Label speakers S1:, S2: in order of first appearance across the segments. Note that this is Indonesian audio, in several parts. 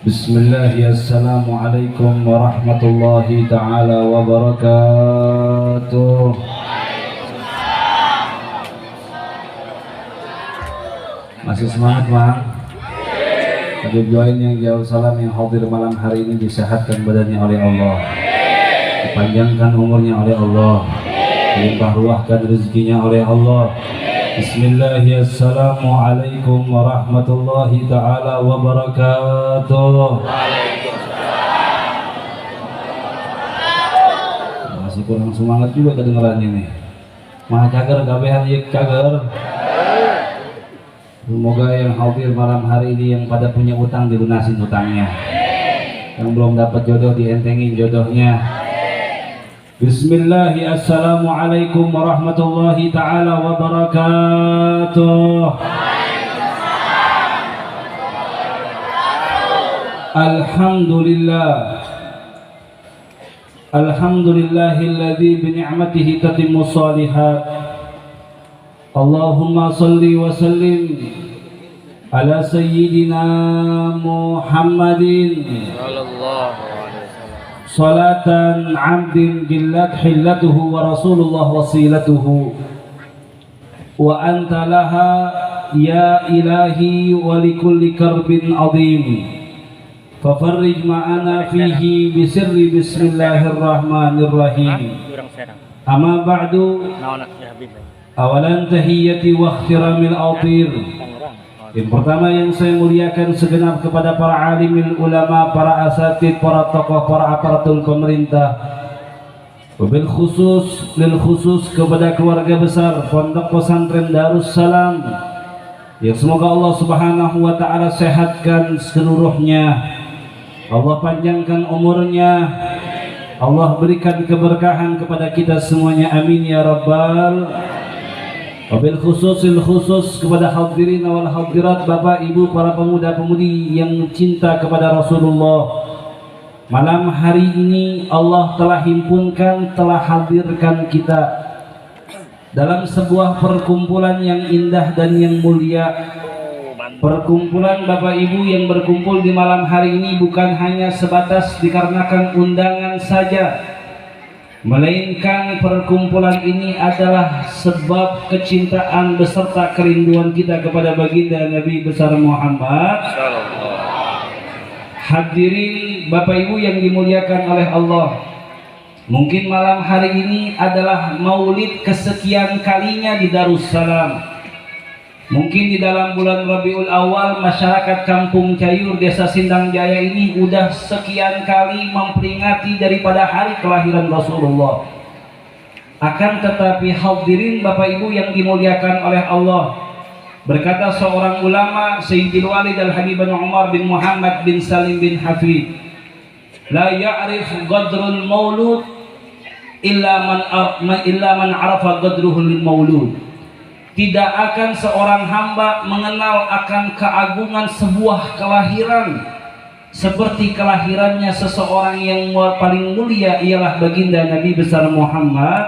S1: Bismillah, assalamualaikum warahmatullahi ta'ala wabarakatuh. Masih semangat, Bang? Habib doain yang jauh salam yang hadir malam hari ini disehatkan badannya oleh Allah, dipanjangkan umurnya oleh Allah, dilimpah ruahkan rezekinya oleh Allah. Bismillah, assalamualaikum warahmatullahi ta'ala wabarakatuh. Masih kurang semangat juga kedengeran ini. Maha cager gabehan yek cager. Semoga yang hadir malam hari ini yang pada punya utang dilunasin utangnya, yang belum dapat jodoh dientengin jodohnya. Bismillah, assalamualaikum warahmatullahi ta'ala wabarakatuh. Alhamdulillah, alhamdulillahilladzi bini'matihi tatimmu shalihat. Allahumma salli wa sallim ala sayyidina Muhammadin salatan abdin jillat hillatuhu wa rasulullah wasilatuhu wa anta laha ya ilahi wa likulli karbin azim fafarrij ma'ana fihi bisirri bismillahirrahmanirrahim. Amma ba'du, awalan tahiyyati wa ikhtiramil atir. Yang pertama yang saya muliakan segenap kepada para alimil ulama, para asatid, para tokoh, para aparatur pemerintah, wabil khusus lil khusus kepada keluarga besar Pondok Pesantren Darussalam, yang semoga Allah Subhanahu wa ta'ala sehatkan seluruhnya, Allah panjangkan umurnya, Allah berikan keberkahan kepada kita semuanya, amin ya rabbal. Wabil khususil khusus kepada hadirin wal hadirat, bapak ibu, para pemuda pemudi yang cinta kepada Rasulullah. Malam hari ini Allah telah himpunkan, telah hadirkan kita dalam sebuah perkumpulan yang indah dan yang mulia. Perkumpulan bapak ibu yang berkumpul di malam hari ini bukan hanya sebatas dikarenakan undangan saja, melainkan perkumpulan ini adalah sebab kecintaan beserta kerinduan kita kepada baginda Nabi besar Muhammad. Hadirin bapak ibu yang dimuliakan oleh Allah, mungkin malam hari ini adalah maulid kesekian kalinya di Darussalam. Mungkin di dalam bulan Rabiul Awal masyarakat Kampung Cayur Desa Sindang Jaya ini udah sekian kali memperingati daripada hari kelahiran Rasulullah. Akan tetapi hadirin bapak ibu yang dimuliakan oleh Allah, berkata seorang ulama Sayyidil Walid Al-Habib bin Umar bin Muhammad bin Salim bin Hafid, la ya'rif qadrul maulud illa man arafa qadruhu lil maulud. Tidak akan seorang hamba mengenal akan keagungan sebuah kelahiran seperti kelahirannya seseorang yang paling mulia, ialah baginda Nabi besar Muhammad.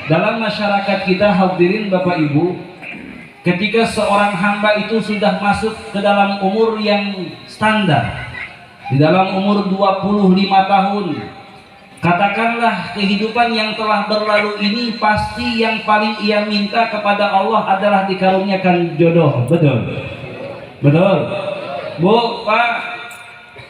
S1: Dalam masyarakat kita hadirin bapak ibu, ketika seorang hamba itu sudah masuk ke dalam umur yang standar, di dalam umur 25 tahun, katakanlah kehidupan yang telah berlalu ini, pasti yang paling ia minta kepada Allah adalah dikaruniakan jodoh. Betul? Betul? Bu, Pak,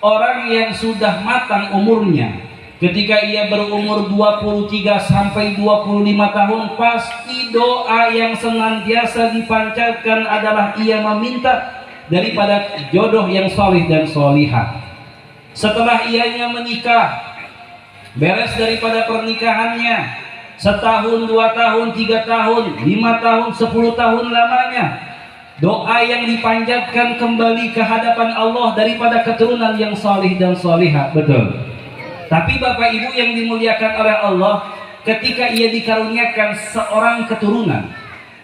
S1: orang yang sudah matang umurnya, ketika ia berumur 23 sampai 25 tahun, pasti doa yang senantiasa dipanjatkan adalah ia meminta daripada jodoh yang solih dan solihah. Setelah ianya menikah, beres daripada pernikahannya, setahun, 2 tahun, 3 tahun, 5 tahun, 10 tahun lamanya, doa yang dipanjatkan kembali ke hadapan Allah daripada keturunan yang salih dan salihah. Betul? Tapi bapak ibu yang dimuliakan oleh Allah, ketika ia dikaruniakan seorang keturunan,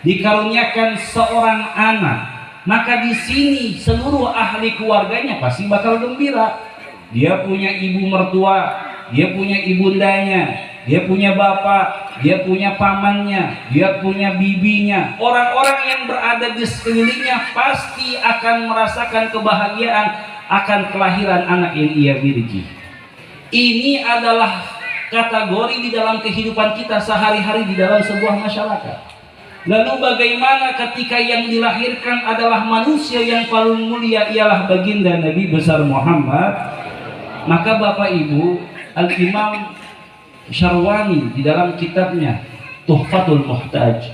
S1: dikaruniakan seorang anak, maka di sini seluruh ahli keluarganya pasti bakal gembira. Dia punya ibu mertua, dia punya ibundanya, dia punya bapak, dia punya pamannya, dia punya bibinya. Orang-orang yang berada di sekelilingnya pasti akan merasakan kebahagiaan akan kelahiran anak yang ia miliki. Ini adalah kategori di dalam kehidupan kita sehari-hari di dalam sebuah masyarakat. Lalu bagaimana ketika yang dilahirkan adalah manusia yang paling mulia, ialah baginda Nabi besar Muhammad? Maka Bapak Ibu, Al-Imam Syarwani di dalam kitabnya Tuhfatul Muhtaj,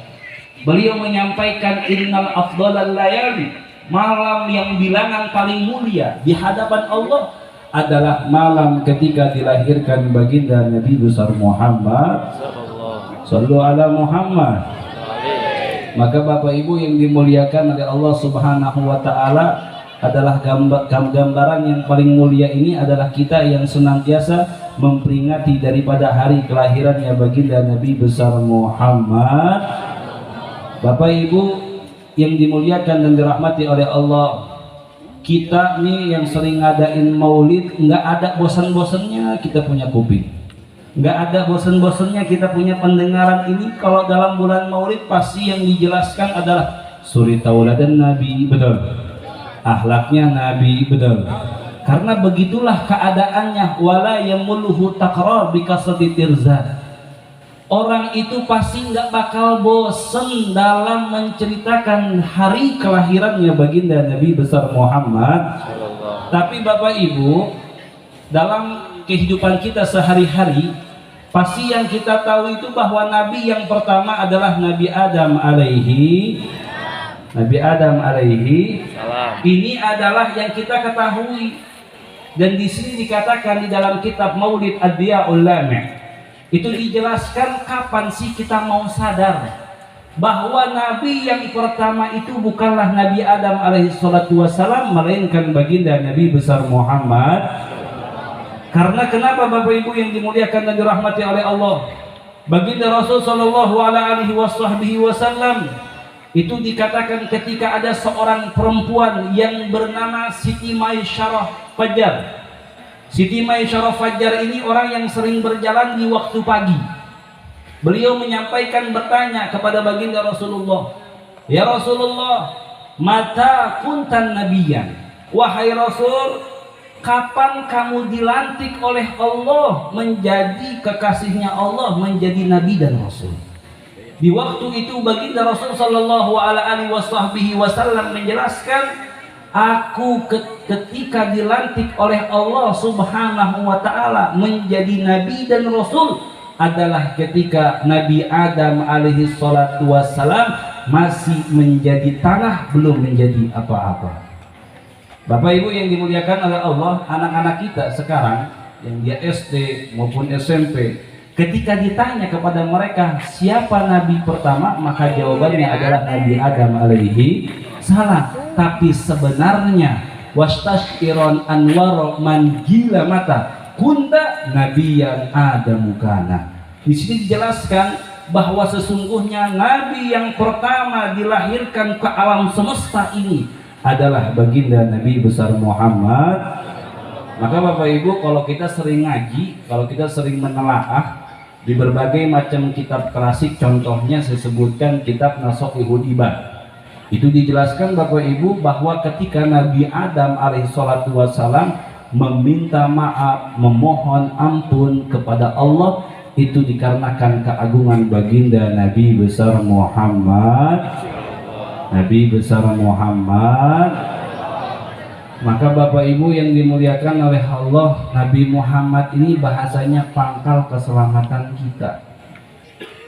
S1: beliau menyampaikan innal afdalal layali, malam yang bilangan paling mulia di hadapan Allah adalah malam ketika dilahirkan baginda Nabi besar Muhammad sallallahu ala Muhammad. Maka Bapak Ibu yang dimuliakan oleh Allah Subhanahu wa taala, adalah gambaran yang paling mulia ini adalah kita yang senantiasa memperingati daripada hari kelahirannya baginda Nabi besar Muhammad. Bapak Ibu yang dimuliakan dan dirahmati oleh Allah, kita nih yang sering ngadain maulid, nggak ada bosan-bosannya kita punya kuping, nggak ada bosan-bosannya kita punya pendengaran. Ini kalau dalam bulan maulid pasti yang dijelaskan adalah suri tauladan Nabi, betul, akhlaknya Nabi, betul. Karena begitulah keadaannya, wala yamulhu takrar bikasati tirzad. Orang itu pasti nggak bakal bosan dalam menceritakan hari kelahirannya baginda Nabi besar Muhammad. Tapi Bapak Ibu, dalam kehidupan kita sehari-hari, pasti yang kita tahu itu bahwa Nabi yang pertama adalah Nabi Adam alaihi salam. Ini adalah yang kita ketahui, dan di sini dikatakan di dalam kitab Maulid Ad-Diya'ul Lami', itu dijelaskan kapan sih kita mau sadar bahwa Nabi yang pertama itu bukanlah Nabi Adam alaihi salatu wassalam, melainkan baginda Nabi besar Muhammad. Karena kenapa Bapak Ibu yang dimuliakan dan dirahmati oleh Allah, baginda Rasul sallallahu alaihi wasallam itu dikatakan ketika ada seorang perempuan yang bernama Siti Maisyarah Fajar. Siti Maisyarah Fajar ini orang yang sering berjalan di waktu pagi. Beliau menyampaikan, bertanya kepada baginda Rasulullah, ya Rasulullah, mata kuntan nabiyan, wahai Rasul, kapan kamu dilantik oleh Allah menjadi kekasihnya Allah, menjadi nabi dan rasul? Di waktu itu baginda Rasul sallallahu alaihi wasallam menjelaskan, aku ketika dilantik oleh Allah Subhanahu wa taala menjadi nabi dan rasul adalah ketika Nabi Adam alaihi salatu wassalam masih menjadi tanah, belum menjadi apa-apa. Bapak Ibu yang dimuliakan oleh Allah, anak-anak kita sekarang yang dia SD maupun SMP, ketika ditanya kepada mereka siapa nabi pertama, maka jawabannya adalah Nabi Adam alaihi salam. Tapi sebenarnya wastashiron anwar man gila mata kunta nabiyan adamukana. Di sini dijelaskan bahwa sesungguhnya nabi yang pertama dilahirkan ke alam semesta ini adalah baginda Nabi besar Muhammad. Maka Bapak Ibu, kalau kita sering ngaji, kalau kita sering menelaah di berbagai macam kitab klasik, contohnya saya sebutkan kitab Nasohihul Ibad, itu dijelaskan Bapak Ibu bahwa ketika Nabi Adam alaihissalatu wassalam meminta maaf, memohon ampun kepada Allah, itu dikarenakan keagungan baginda Nabi besar Muhammad. Nabi besar Muhammad. Maka Bapak Ibu yang dimuliakan oleh Allah, Nabi Muhammad ini bahasanya pangkal keselamatan kita.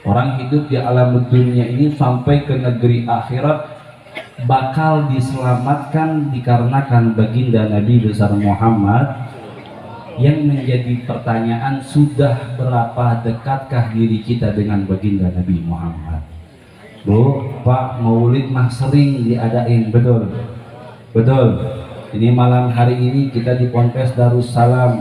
S1: Orang hidup di alam dunia ini sampai ke negeri akhirat bakal diselamatkan dikarenakan baginda Nabi besar Muhammad. Yang menjadi pertanyaan, sudah berapa dekatkah diri kita dengan baginda Nabi Muhammad? Bu, Pak, maulid mah sering diadain, betul, betul. Ini malam hari ini kita di Ponpes Darussalam,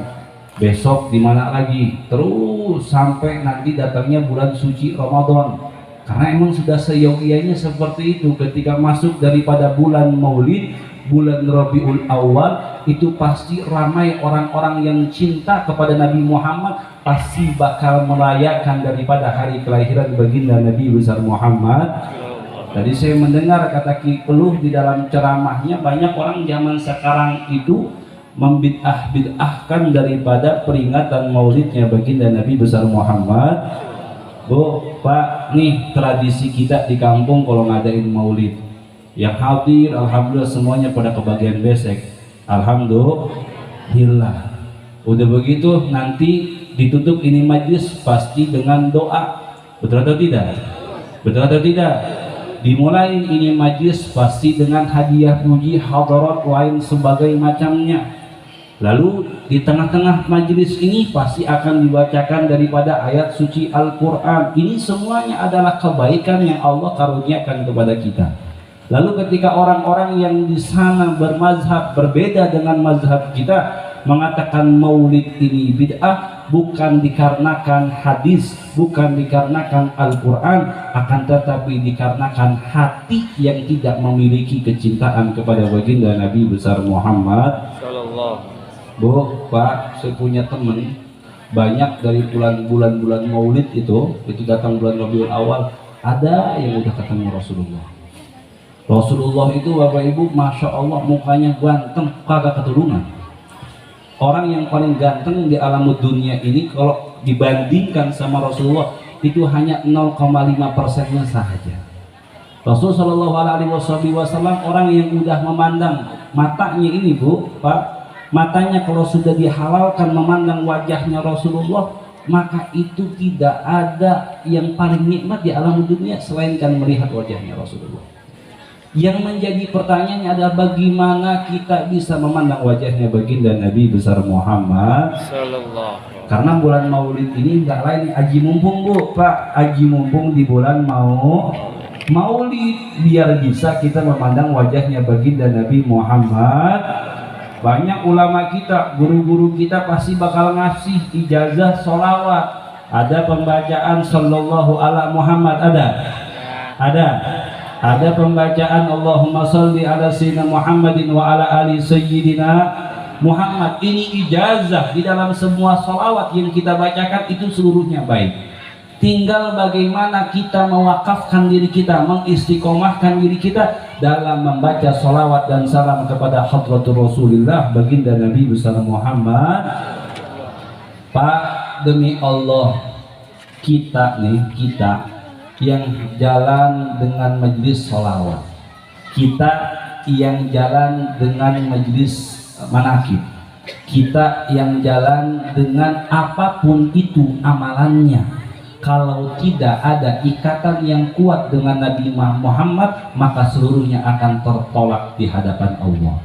S1: besok di mana lagi, terus sampai nanti datangnya bulan suci Ramadan. Karena emang sudah seyogianya seperti itu. Ketika masuk daripada bulan maulid, bulan Rabiul Awal, itu pasti ramai orang-orang yang cinta kepada Nabi Muhammad, pasti bakal merayakan daripada hari kelahiran baginda Nabi besar Muhammad. Tadi saya mendengar kata Ki Peluh di dalam ceramahnya, banyak orang zaman sekarang itu membid'ah-bid'ahkan daripada peringatan maulidnya baginda Nabi besar Muhammad. Bu, Pak, nih tradisi kita di kampung kalau ngadain maulid, yang hadir alhamdulillah semuanya pada kebagian besek, alhamdulillah. Udah begitu nanti ditutup ini majlis pasti dengan doa, betul atau tidak? Betul atau tidak? Dimulai ini majlis pasti dengan hadiah puji hadarat lain sebagai macamnya. Lalu di tengah-tengah majlis ini pasti akan dibacakan daripada ayat suci Al-Quran. Ini semuanya adalah kebaikan yang Allah karuniakan kepada kita. Lalu ketika orang-orang yang di sana bermazhab berbeda dengan mazhab kita mengatakan maulid ini bid'ah, bukan dikarenakan hadis, bukan dikarenakan Al-Quran, akan tetapi dikarenakan hati yang tidak memiliki kecintaan kepada baginda Nabi besar Muhammad. Bu, Pak, saya punya teman banyak dari bulan-bulan maulid itu datang bulan Rabiul Awal, ada yang udah ketemu Rasulullah. Rasulullah itu Bapak Ibu, Masya Allah mukanya ganteng, kagak keturunan. Orang yang paling ganteng di alam dunia ini kalau dibandingkan sama Rasulullah itu hanya 0,5%-nya saja. Rasul Shallallahu Alaihi Wasallam orang yang udah memandang matanya ini, Bu, Pak, matanya kalau sudah dihalalkan memandang wajahnya Rasulullah, maka itu tidak ada yang paling nikmat di alam dunia selainkan melihat wajahnya Rasulullah. Yang menjadi pertanyaannya adalah bagaimana kita bisa memandang wajahnya baginda Nabi besar Muhammad. Karena bulan maulid ini nggak lain aji mumpung, Bu, Pak, aji mumpung di bulan maulid biar bisa kita memandang wajahnya baginda Nabi Muhammad. Banyak ulama kita, guru-guru kita pasti bakal ngasih ijazah sholawat. Ada pembacaan sallallahu ala Muhammad, ada pembacaan Allahumma sholli ala sayyidina Muhammadin wa ala ali sayyidina Muhammad. Ini ijazah di dalam semua sholawat yang kita bacakan itu seluruhnya baik. Tinggal bagaimana kita mewakafkan diri kita, mengistiqomahkan diri kita dalam membaca sholawat dan salam kepada hadratul Rasulullah baginda Nabi besar Muhammad. Pak, demi Allah, kita yang jalan dengan majlis sholawat, kita yang jalan dengan majlis manakib, kita yang jalan dengan apapun itu amalannya, kalau tidak ada ikatan yang kuat dengan Nabi Muhammad, maka seluruhnya akan tertolak di hadapan Allah.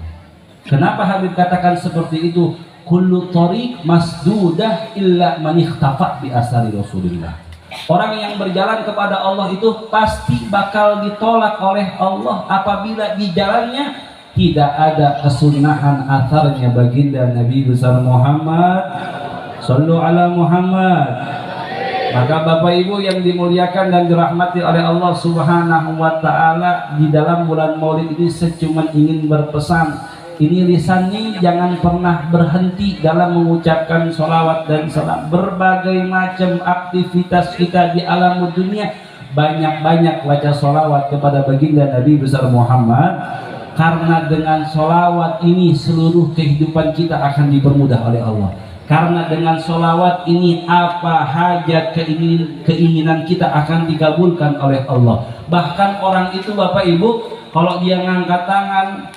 S1: Kenapa Habib katakan seperti itu? Kullu thariq masdudah illa man ikhtafa bi asari Rasulillah. Orang yang berjalan kepada Allah itu pasti bakal ditolak oleh Allah apabila di jalannya tidak ada kesunahan atharnya baginda Nabi besar Muhammad. Sallu ala Muhammad. Maka Bapak Ibu yang dimuliakan dan dirahmati oleh Allah Subhanahu wa taala, di dalam bulan Maulid ini saya cuma ingin berpesan, ini lisannya jangan pernah berhenti dalam mengucapkan sholawat dan salam. Berbagai macam aktivitas kita di alam dunia, banyak-banyak baca sholawat kepada baginda Nabi besar Muhammad. Karena dengan sholawat ini seluruh kehidupan kita akan dipermudah oleh Allah. Karena dengan sholawat ini apa hajat keinginan kita akan dikabulkan oleh Allah. Bahkan orang itu Bapak Ibu, kalau dia ngangkat tangan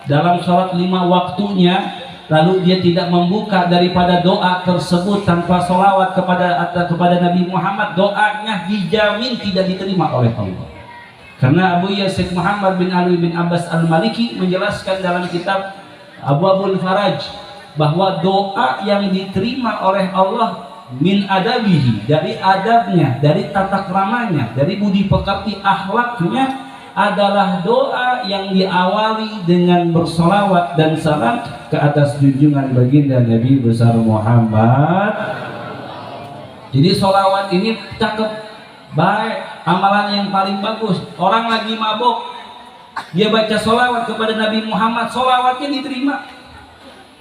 S1: dalam sholat 5 waktunya, lalu dia tidak membuka daripada doa tersebut tanpa sholawat kepada Nabi Muhammad, doanya dijamin tidak diterima oleh Allah. Karena Abu Yasir Muhammad bin Ali bin Abbas Al-Maliki menjelaskan dalam kitab Abwabul Faraj bahwa doa yang diterima oleh Allah min adabihi, dari adabnya, dari tata keramanya, dari budi pekerti akhlaknya, adalah doa yang diawali dengan bersolawat dan salam ke atas junjungan baginda Nabi besar Muhammad. Jadi solawat ini cakep, baik, amalan yang paling bagus. Orang lagi mabok, dia baca solawat kepada Nabi Muhammad, solawatnya diterima.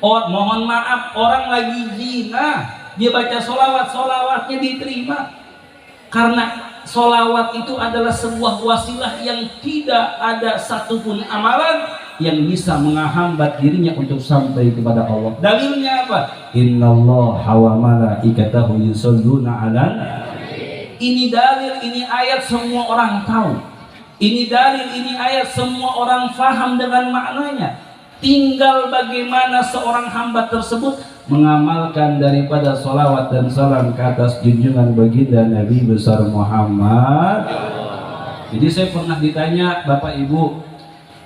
S1: Oh, mohon maaf, orang lagi zina, dia baca solawat, solawatnya diterima. Karena solawat itu adalah sebuah wasilah yang tidak ada satupun amalan yang bisa menghambat dirinya untuk sampai kepada Allah. Dalilnya apa? Innallaha wa malaikatahu yusholluna 'alan. Ini dalil, ini ayat semua orang tahu. Ini dalil, ini ayat semua orang faham dengan maknanya. Tinggal bagaimana seorang hamba tersebut mengamalkan daripada salawat dan salam ke atas junjungan baginda Nabi besar Muhammad. Jadi saya pernah ditanya Bapak Ibu,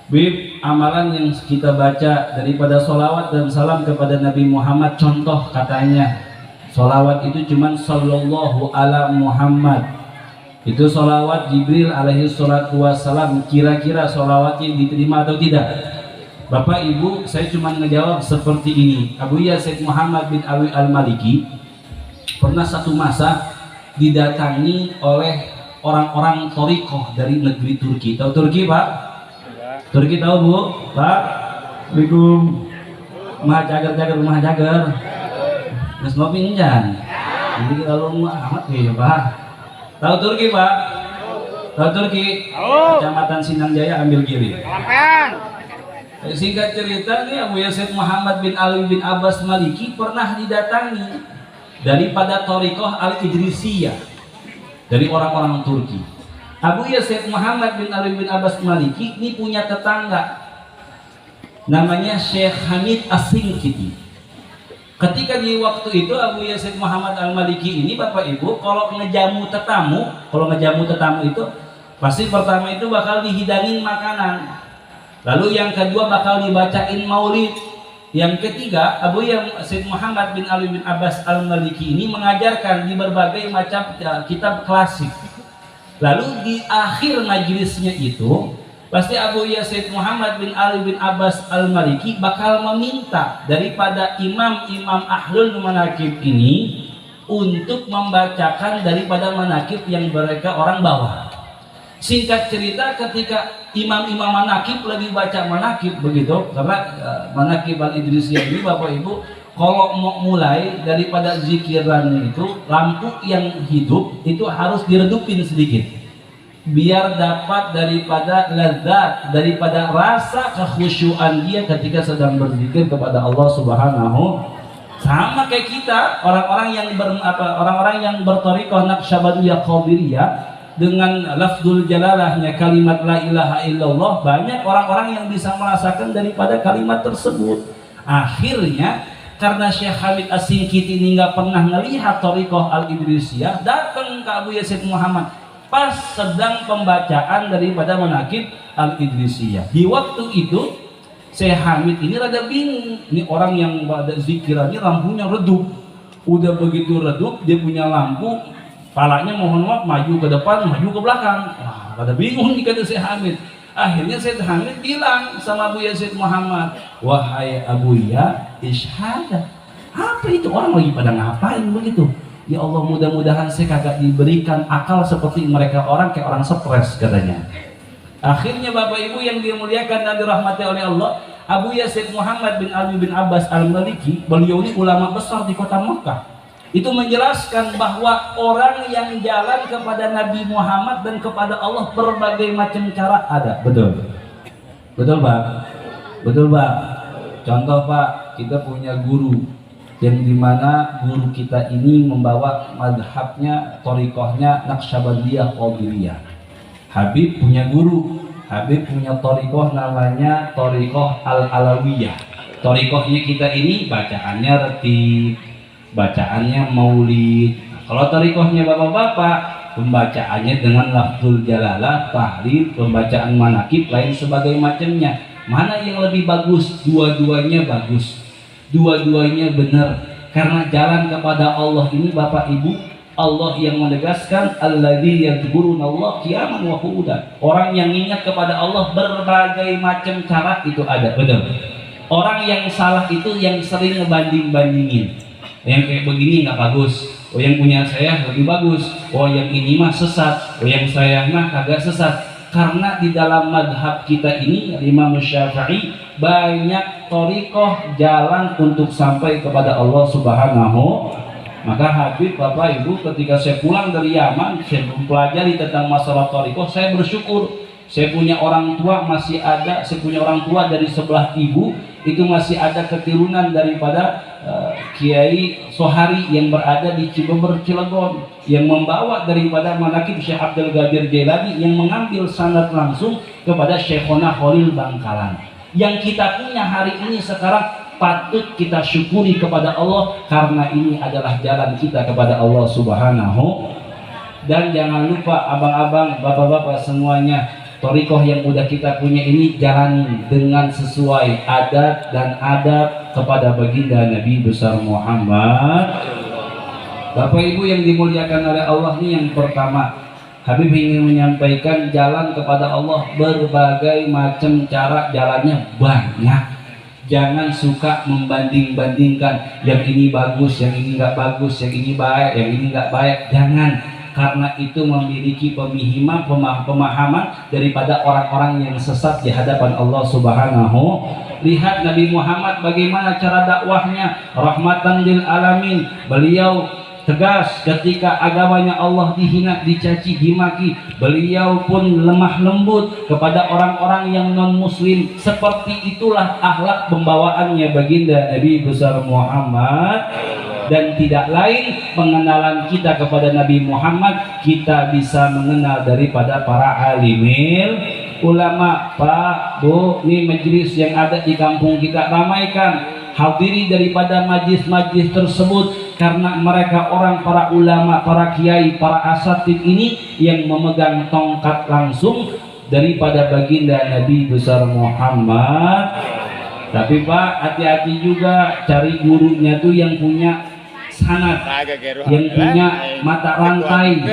S1: Bib, amalan yang kita baca daripada salawat dan salam kepada Nabi Muhammad, contoh katanya salawat itu cuman sallallahu ala Muhammad. Itu salawat Jibril alaihi salatu wassalam, kira-kira salawatnya diterima atau tidak? Bapak Ibu, saya cuma ngejawab seperti ini. Abu Yazid Muhammad bin Ali al-Maliki pernah satu masa didatangi oleh orang-orang Thariqah dari negeri Turki. Tahu Turki, Pak? Turki tahu, Bu? Pak? Assalamualaikum. Rumah jagar-jagar, rumah jagar. Mas mau pinjam. Jadi kalau mau amat ya, Pak. Tahu Turki, Pak? Tahu Turki? Kecamatan Sindang Jaya, ambil kiri. Singkat cerita nih, Abu Yazid Muhammad bin Ali bin Abbas Maliki pernah didatangi daripada Thariqah Al-Idrisiyah, dari orang-orang Turki. Abu Yazid Muhammad bin Ali bin Abbas Maliki ini punya tetangga namanya Syekh Hamid As-Sinkiti. Ketika di waktu itu Abu Yazid Muhammad Al-Maliki ini, Bapak Ibu, kalau ngejamu tetamu itu pasti pertama itu bakal dihidangin makanan. Lalu yang kedua bakal dibacain maulid. Yang ketiga, Abu Yazid Muhammad bin Ali bin Abbas Al-Maliki ini mengajarkan di berbagai macam kitab klasik. Lalu di akhir majelisnya itu pasti Abu Yazid Muhammad bin Ali bin Abbas Al-Maliki bakal meminta daripada imam-imam ahlul manakib ini untuk membacakan daripada manakib yang mereka orang bawa. Singkat cerita, ketika imam-imam manakib lagi baca manakib begitu, karena manakib Al-Idrisiyah ini Bapak Ibu kalau mau mulai daripada zikirannya itu, lampu yang hidup itu harus diredupin sedikit biar dapat daripada lezat, daripada rasa kekhusyuan dia ketika sedang berzikir kepada Allah Subhanahu. Sama kayak kita, orang-orang yang berthariqah Naqsyabandiyah Qadiriyah dengan lafzul jalalahnya kalimat la ilaha illallah, banyak orang-orang yang bisa merasakan daripada kalimat tersebut. Akhirnya karena Syekh Hamid As-Sinkiti ini nggak pernah melihat Thariqah Al-Idrisiyah, datang ke Abu Yazid Muhammad pas sedang pembacaan daripada manakib Al-Idrisiyah. Di waktu itu Syekh Hamid ini rada bingung, ini orang yang pada zikirannya lampunya redup. Udah begitu redup, dia punya lampu, palanya mohon maaf maju ke depan, maju ke belakang. Wah, pada bingung nih kata Syekh Hamid. Akhirnya Syekh Hamid bilang sama Abu Yazid Muhammad, wahai Abu Ya, ishada. Apa itu, orang lagi pada ngapain begitu? Ya Allah, mudah-mudahan saya kagak diberikan akal seperti mereka, orang kayak orang stres katanya. Akhirnya Bapak Ibu yang dimuliakan dan dirahmati oleh Allah, Abu Yazid Muhammad bin Ali bin Abbas Al-Maliki, beliau ini ulama besar di kota Makkah, itu menjelaskan bahwa orang yang jalan kepada Nabi Muhammad dan kepada Allah berbagai macam cara ada. Betul? Betul Pak? Betul Pak? Contoh Pak, kita punya guru yang dimana guru kita ini membawa madhabnya, thariqahnya Naqsyabandiyah Qadiriyah. Habib punya guru, Habib punya thariqah namanya thariqah Al-Alawiyah. Thariqahnya kita ini bacaannya retib, bacaannya maulid. Kalau thariqahnya bapak-bapak, pembacaannya dengan lafzul jalalah, tahlil, pembacaan manakib lain sebagai macamnya. Mana yang lebih bagus? Dua-duanya bagus, dua-duanya benar. Karena jalan kepada Allah ini Bapak Ibu, Allah yang menegaskan alladzi yadhkurunallah qiyaman wa qu'udan. Orang yang ingat kepada Allah berbagai macam cara itu ada, benar. Orang yang salah itu yang sering ngebanding-bandingin. Yang kayak begini nggak bagus, oh yang punya saya lebih bagus, oh yang ini mah sesat, oh yang saya mah kagak sesat. Karena di dalam madhab kita ini Imam Syafi'i banyak thariqah jalan untuk sampai kepada Allah Subhanahu. Maka Habib, Bapak Ibu, ketika saya pulang dari Yaman, saya mempelajari tentang masalah thariqah, saya bersyukur. Saya punya orang tua masih ada, saya punya orang tua dari sebelah ibu, itu masih ada keturunan daripada Kiai Sohari yang berada di Cibeber, Cilegon, yang membawa daripada manaqib Syekh Abdul Qadir Jailani, yang mengambil sanad langsung kepada Syekhona Khalil Bangkalan. Yang kita punya hari ini sekarang patut kita syukuri kepada Allah, karena ini adalah jalan kita kepada Allah Subhanahu. Dan jangan lupa abang-abang, bapak-bapak semuanya, thariqah yang udah kita punya ini jalani dengan sesuai adat dan adab kepada baginda Nabi besar Muhammad. Bapak Ibu yang dimuliakan oleh Allah, ini yang pertama, Habib ingin menyampaikan jalan kepada Allah berbagai macam cara, jalannya banyak. Jangan suka membanding-bandingkan, yang ini bagus, yang ini nggak bagus, yang ini baik, yang ini nggak baik. Jangan, karena itu memiliki pemahaman daripada orang-orang yang sesat di hadapan Allah Subhanahu. Lihat Nabi Muhammad bagaimana cara dakwahnya, rahmatan lil alamin. Beliau tegas ketika agamanya Allah dihina, dicaci, dimaki. Beliau pun lemah lembut kepada orang-orang yang non muslim. Seperti itulah akhlak pembawaannya baginda Nabi besar Muhammad. Dan tidak lain pengenalan kita kepada Nabi Muhammad, kita bisa mengenal daripada para alimil ulama. Pak, Bu, ini majelis yang ada di kampung kita, ramaikan, hadiri daripada majlis-majlis tersebut, karena mereka orang para ulama, para kiai, para asatid ini yang memegang tongkat langsung daripada baginda Nabi besar Muhammad. Tapi Pak, hati-hati juga cari gurunya tuh yang punya sanad, yang punya mata rantai,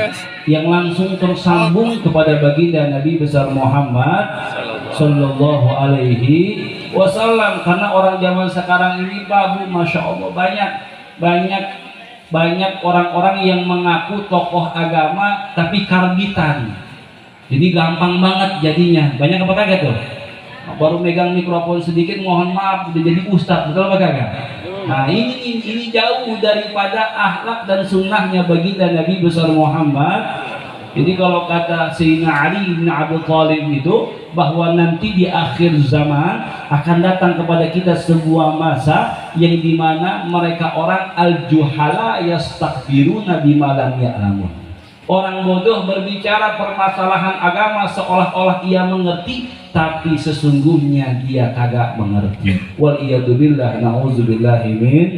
S1: yang langsung tersambung kepada baginda Nabi besar Muhammad Sallallahu Alaihi Wasallam. Karena orang zaman sekarang ini Pak, Bu, Masya Allah, banyak orang-orang yang mengaku tokoh agama tapi karbitan. Jadi gampang banget jadinya. Banyak apa kagak tuh? Baru megang mikrofon sedikit, mohon maaf udah jadi ustadz, betul apa kagak? Nah ini jauh daripada akhlak dan sunnahnya baginda Nabi besar Muhammad. Jadi kalau kata Sayyidina Ali bin Abi Thalib itu, bahwa nanti di akhir zaman akan datang kepada kita sebuah masa yang dimana mereka orang al-juhala yastakbiruna bima lam ya'lamun. Orang bodoh berbicara permasalahan agama seolah-olah ia mengerti, tapi sesungguhnya dia kagak mengerti. Wal iyadzubillah, na'udzubillahi min.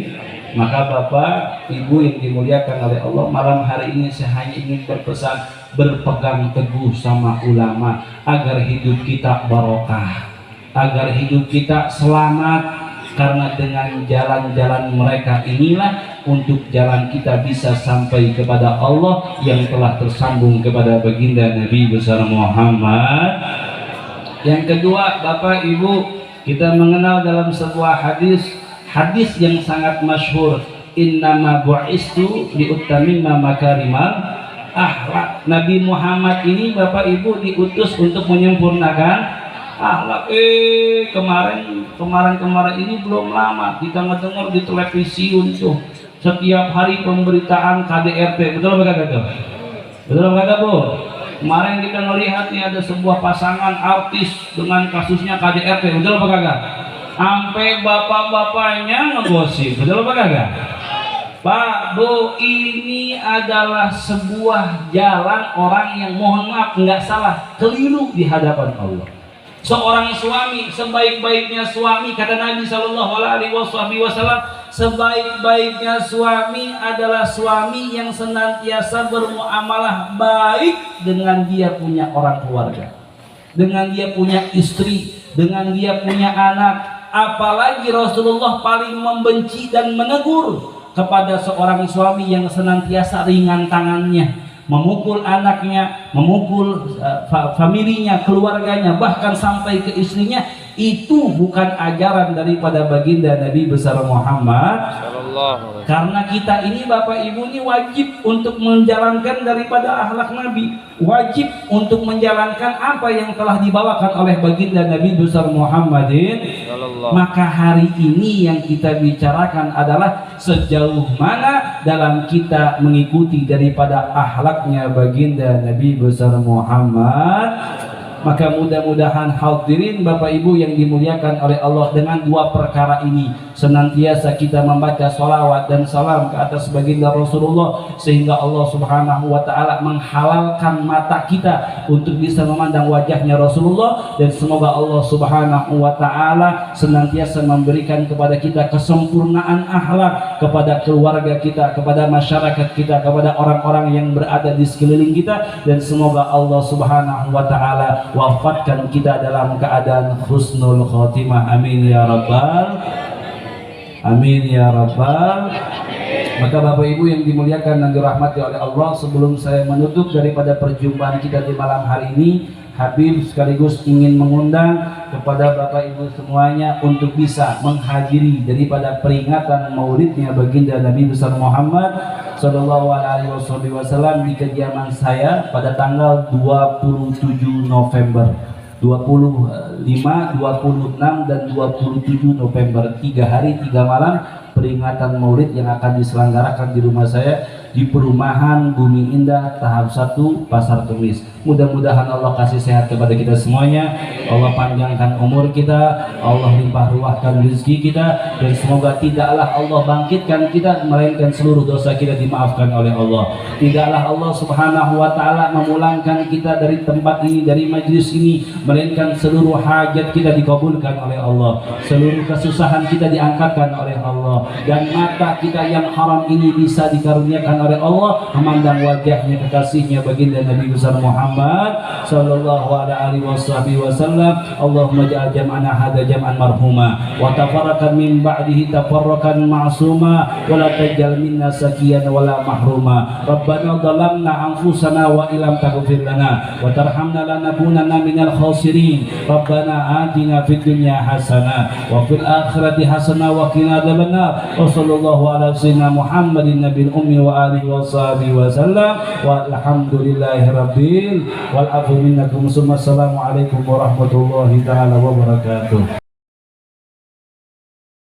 S1: Maka Bapak, Ibu yang dimuliakan oleh Allah, malam hari ini saya hanya ingin berpesan, berpegang teguh sama ulama agar hidup kita barokah, agar hidup kita selamat. Karena dengan jalan-jalan mereka inilah untuk jalan kita bisa sampai kepada Allah yang telah tersambung kepada baginda Nabi besar Muhammad. Yang kedua, Bapak Ibu, kita mengenal dalam sebuah hadis yang sangat masyhur, innama bu'istu liutamimma makarimal akhlak. Nabi Muhammad ini Bapak Ibu diutus untuk menyempurnakan akhlak. Kemarin ini belum lama kita ngedengar di televisi tuh setiap hari pemberitaan KDRT, betul apa kagak tuh? Betul apa kagak Bu? Kemarin kita melihat nih ada sebuah pasangan artis dengan kasusnya KDRT, betul apa kagak? Sampai bapak-bapaknya ngegosip, betul apa kagak? Pak, Bu, ini adalah sebuah jalan orang yang mohon maaf nggak salah, keliru di hadapan Allah. Seorang suami, sebaik-baiknya suami, kata Nabi Shallallahu Alaihi Wasallam, sebaik-baiknya suami adalah suami yang senantiasa bermuamalah baik dengan dia punya orang keluarga, dengan dia punya istri, dengan dia punya anak. Apalagi Rasulullah paling membenci dan menegur kepada seorang suami yang senantiasa ringan tangannya, memukul anaknya, memukul familinya, keluarganya, bahkan sampai ke istrinya. Itu bukan ajaran daripada baginda Nabi besar Muhammad. Karena kita ini Bapak Ibu ini wajib untuk menjalankan daripada akhlak Nabi, wajib untuk menjalankan apa yang telah dibawakan oleh baginda Nabi besar Muhammadin Maka hari ini yang kita bicarakan adalah sejauh mana dalam kita mengikuti daripada akhlaknya baginda Nabi besar Muhammad. Maka mudah-mudahan hadirin Bapak Ibu yang dimuliakan oleh Allah, dengan dua perkara ini senantiasa kita membaca salawat dan salam ke atas baginda Rasulullah, sehingga Allah Subhanahu wa taala menghalalkan mata kita untuk bisa memandang wajahnya Rasulullah, dan semoga Allah Subhanahu wa taala senantiasa memberikan kepada kita kesempurnaan akhlak kepada keluarga kita, kepada masyarakat kita, kepada orang-orang yang berada di sekeliling kita, dan semoga Allah Subhanahu wa taala wafatkan kita dalam keadaan husnul khotimah. Amin ya rabbal, amin ya rabbal. Maka Bapak Ibu yang dimuliakan dan dirahmati oleh Allah, sebelum saya menutup daripada perjumpaan kita di malam hari ini, Habib sekaligus ingin mengundang kepada Bapak Ibu semuanya untuk bisa menghadiri daripada peringatan maulidnya baginda Nabi besar Muhammad Sallallahu Alaihi Wasallam di kediaman saya pada tanggal 27 November 25, 26 dan 27 November, 3 hari 3 malam peringatan maulid yang akan diselenggarakan di rumah saya di perumahan Bumi Indah tahap 1 Pasar Kemis. Mudah-mudahan Allah kasih sehat kepada kita semuanya, Allah panjangkan umur kita, Allah limpah ruahkan rezeki kita, dan semoga tidaklah Allah bangkitkan kita melainkan seluruh dosa kita dimaafkan oleh Allah. Tidaklah Allah Subhanahu wa taala memulangkan kita dari tempat ini, dari majlis ini, melainkan seluruh hajat kita dikabulkan oleh Allah, seluruh kesusahan kita diangkatkan oleh Allah, dan mata kita yang haram ini bisa dikaruniakan oleh Allah memandang wajahnya kekasihnya baginda Nabi besar Muhammad sallallahu alaihi wasallam. Allahumma ja'al jam'ana hadza jam'an marhuma wa tafarraqan min ba'dihi tafarraqan ma'suma wa la tajal minna sakiyan wa la mahruma. Rabbana dhalamna anfusana wa illam taghfir lana wa tarhamna lanakunanna minal khasirin. Rabbana atina fid dunya hasanah wa fil akhirati hasanah wa qina adzabannar. Wa sallallahu ala sayyidina Muhammadin nabiyil ummi wa alihi wa sahbihi wa sallam walhamdulillahi rabbil wal afu minnakum. Assalamualaikum warahmatullahi taala wabarakatuh.